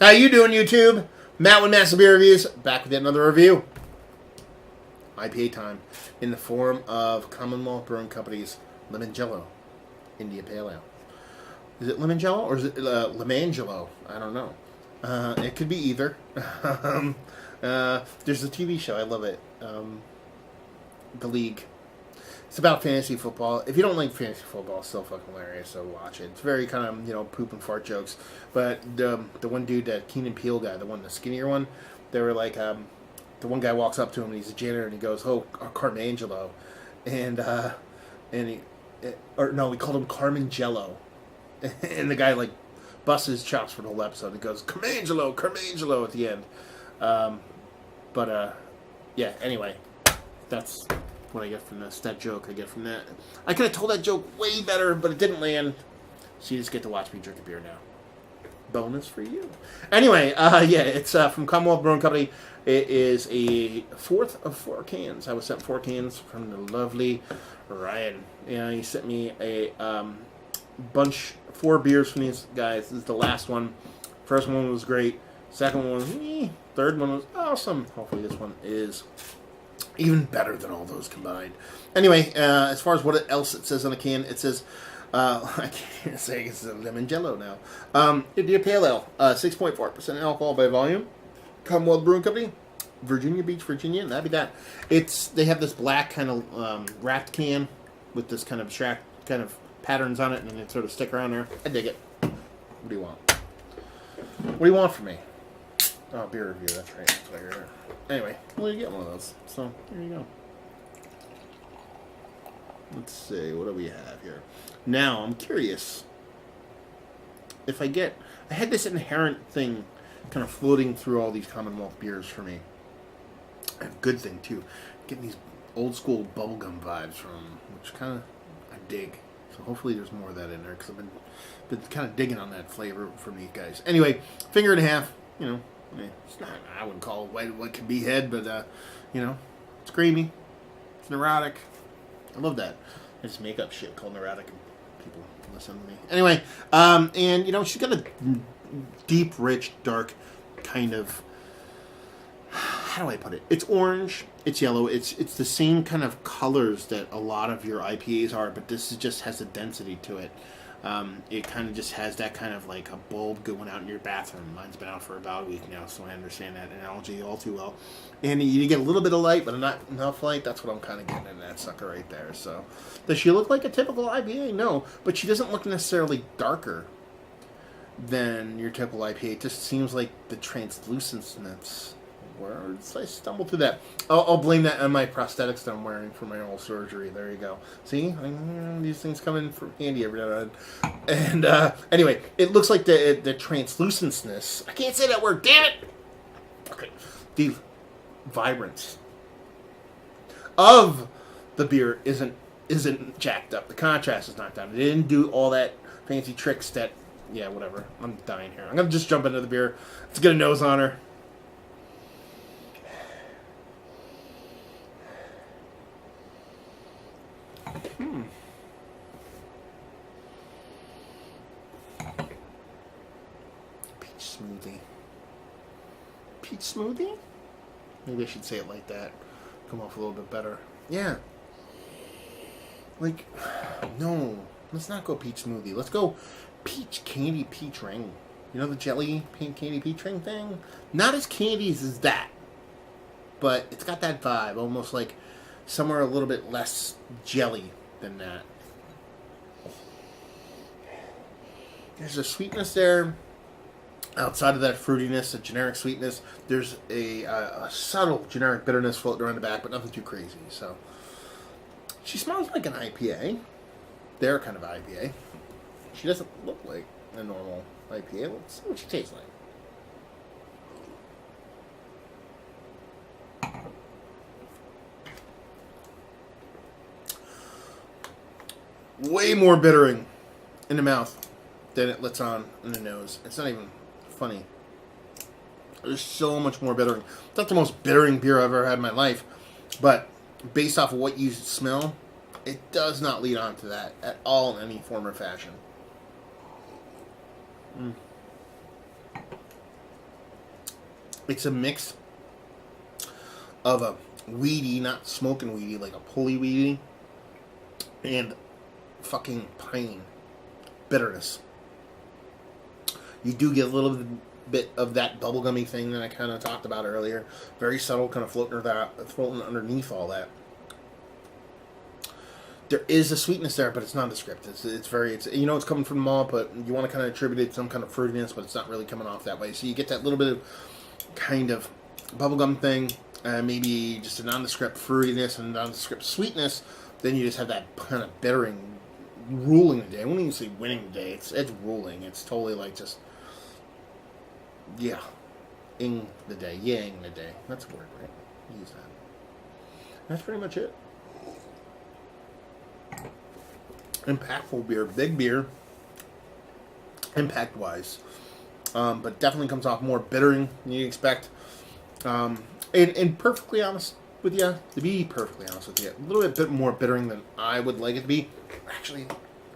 How you doing, YouTube? Matt with Massive Beer Reviews, back with yet another review. IPA time, in the form of Commonwealth Brewing Company's Limonjelo India Pale Ale. Is it Limonjelo or is it Limonjelo? I don't know. It could be either. There's a TV show, I love it. The League. It's about fantasy football. If you don't like fantasy football, it's still fucking hilarious, so watch it. It's very kind of, poop and fart jokes. But the one dude, that Keenan Peele guy, the skinnier one, they were like, the one guy walks up to him and he's a janitor and he goes, "Oh, Carmangelo." And he called him Carmonjello. And the guy, busts his chops for the whole episode. He goes, Carmangelo at the end. Yeah, anyway, that's what I get from this. That joke I get from that. I could have told that joke way better, but it didn't land. So you just get to watch me drink a beer now. Bonus for you. Anyway, it's from Commonwealth Brewing Company. It is a fourth of 4 cans. I was sent 4 cans from the lovely Ryan. He sent me a 4 beers from these guys. This is the last one. First one was great. Second one was third one was awesome. Hopefully this one is even better than all those combined. Anyway, as far as what else it says on the can, it says, I can't say it's a Limonjelo now. India Pale Ale, 6.4% alcohol by volume. Commonwealth Brewing Company, Virginia Beach, Virginia, and that'd be that. They have this black kind of wrapped can with this kind of abstract kind of patterns on it, and then it sort of stick around there. I dig it. What do you want? What do you want from me? Oh, beer review, that's right. That's why you're here. Anyway, well, you get one of those. So, there you go. Let's see, what do we have here? Now, I'm curious. If I had this inherent thing kind of floating through all these Commonwealth beers for me. I have a good thing, too. Getting these old school bubblegum vibes from them, which kind of I dig. So hopefully there's more of that in there, because I've been kind of digging on that flavor from these guys. Anyway, finger and a half, it's not, I wouldn't call it what could be head, but, it's creamy. It's neurotic. I love that. I just make up shit called neurotic, and people listen to me. Anyway, and, she's got a deep, rich, dark kind of, how do I put it? It's orange, it's yellow, it's the same kind of colors that a lot of your IPAs are, but this just has a density to it. It kind of just has that kind of like a bulb going out in your bathroom. Mine's been out for about a week now, so I understand that analogy all too well. And you get a little bit of light, but not enough light. That's what I'm kind of getting in that sucker right there. So, does she look like a typical IPA? No, but she doesn't look necessarily darker than your typical IPA. It just seems like the translucence. Words. I stumbled through that. I'll blame that on my prosthetics that I'm wearing for my oral surgery. There you go. See? These things come in for handy every now and then. And anyway, it looks like the translucenceness. I can't say that word. Damn it! Okay. The vibrance of the beer isn't jacked up. The contrast is not done. It didn't do all that fancy tricks that... Yeah, whatever. I'm dying here. I'm going to just jump into the beer. Let's get a nose on her. Peach smoothie? Maybe I should say it like that. Come off a little bit better. Yeah. No. Let's not go peach smoothie. Let's go peach candy peach ring. You know the jelly pink candy peach ring thing? Not as candy as that. But it's got that vibe. Almost like somewhere a little bit less jelly than that. There's a sweetness there. Outside of that fruitiness, a generic sweetness, there's a subtle generic bitterness floating around the back, but nothing too crazy. So, she smells like an IPA. Their kind of IPA. She doesn't look like a normal IPA. Let's see what she tastes like. Way more bittering in the mouth than it lets on in the nose. It's not even funny. There's so much more bittering. It's not the most bittering beer I've ever had in my life, but based off of what you smell, it does not lead on to that at all in any form or fashion. It's a mix of a weedy, not smoking weedy, like a pulley weedy, and fucking pine bitterness. You do get a little bit of that bubblegummy thing that I kind of talked about earlier. Very subtle, kind of floating underneath all that. There is a sweetness there, but it's nondescript. It's it's coming from the malt, but you want to kind of attribute it to some kind of fruitiness, but it's not really coming off that way. So you get that little bit of kind of bubblegum thing, maybe just a nondescript fruitiness and a nondescript sweetness. Then you just have that kind of bittering ruling the day. I wouldn't even say winning the day. It's ruling. It's totally like just ing the day, yang the day. That's a word, right? Use that. That's pretty much it. Impactful beer, big beer, impact-wise, but definitely comes off more bittering than you expect. And perfectly honest with you, to be perfectly honest with you, a little bit more bittering than I would like it to be. Actually,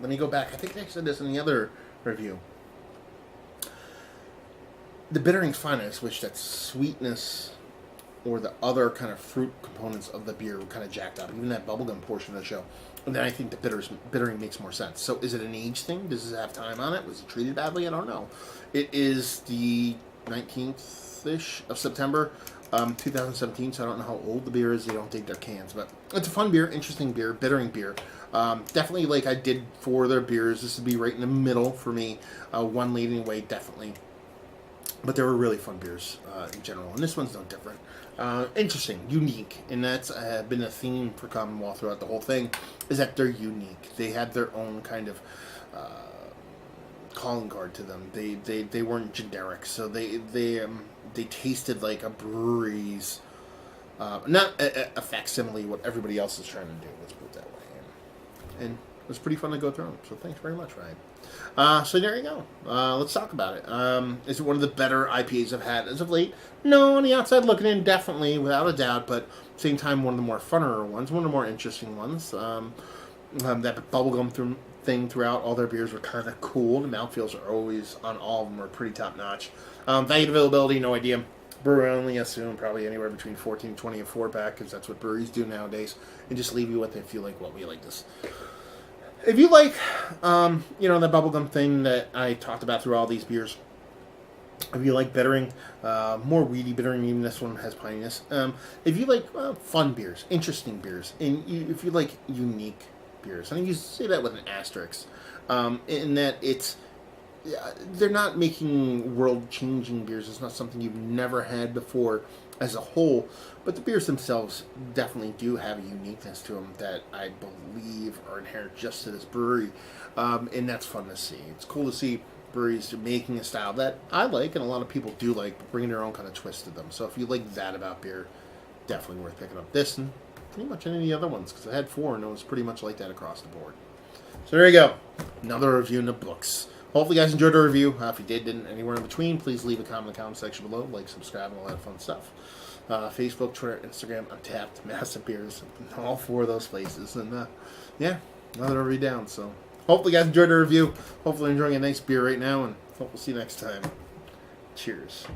let me go back. I think I said this in the other review. The bittering's fine. I just wish that sweetness or the other kind of fruit components of the beer were kind of jacked up. Even that bubblegum portion of the show. And then I think the bittering makes more sense. So is it an age thing? Does it have time on it? Was it treated badly? I don't know. It is the 19th-ish of September, 2017, so I don't know how old the beer is. They don't date their cans. But it's a fun beer, interesting beer, bittering beer. Definitely like I did for their beers. This would be right in the middle for me. One leading away, definitely. But they were really fun beers in general. And this one's no different. Interesting, unique, and that's been a theme for Commonwealth throughout the whole thing, is that they're unique. They had their own kind of calling card to them. They weren't generic, so they tasted like a brewery's, not a facsimile what everybody else is trying to do. Let's put it that way. And it was pretty fun to go through them. So thanks very much, Ryan. So there you go. Let's talk about it. Is it one of the better IPAs I've had as of late? No, on the outside looking in, definitely, without a doubt. But at the same time, one of the more funner ones, one of the more interesting ones. That bubblegum thing throughout all their beers were kind of cool. The mouthfeels are always, on all of them, are pretty top notch. Value availability, no idea. Brewer only, assume probably anywhere between 14, 20, and 4-pack, because that's what breweries do nowadays. And just leave you what they feel like, what we like this. If you like, the bubblegum thing that I talked about through all these beers, if you like bittering, more weedy bittering, even this one has pininess. If you like fun beers, interesting beers, and if you like unique beers, and you say that with an asterisk, in that they're not making world-changing beers. It's not something you've never had before as a whole, but the beers themselves definitely do have a uniqueness to them that I believe are inherent just to this brewery, and that's fun to see. It's cool to see breweries making a style that I like, and a lot of people do like, but bringing their own kind of twist to them. So if you like that about beer, definitely worth picking up this and pretty much any of the other ones, because I had 4 and it was pretty much like that across the board. So there you go. Another review in the books. Hopefully you guys enjoyed the review. If you didn't, anywhere in between, please leave a comment in the comment section below. Like, subscribe, and all that fun stuff. Facebook, Twitter, Instagram, Untapped, Massive Beers, all 4 of those places. And another review down. So hopefully you guys enjoyed the review. Hopefully you're enjoying a nice beer right now, and hope we'll see you next time. Cheers.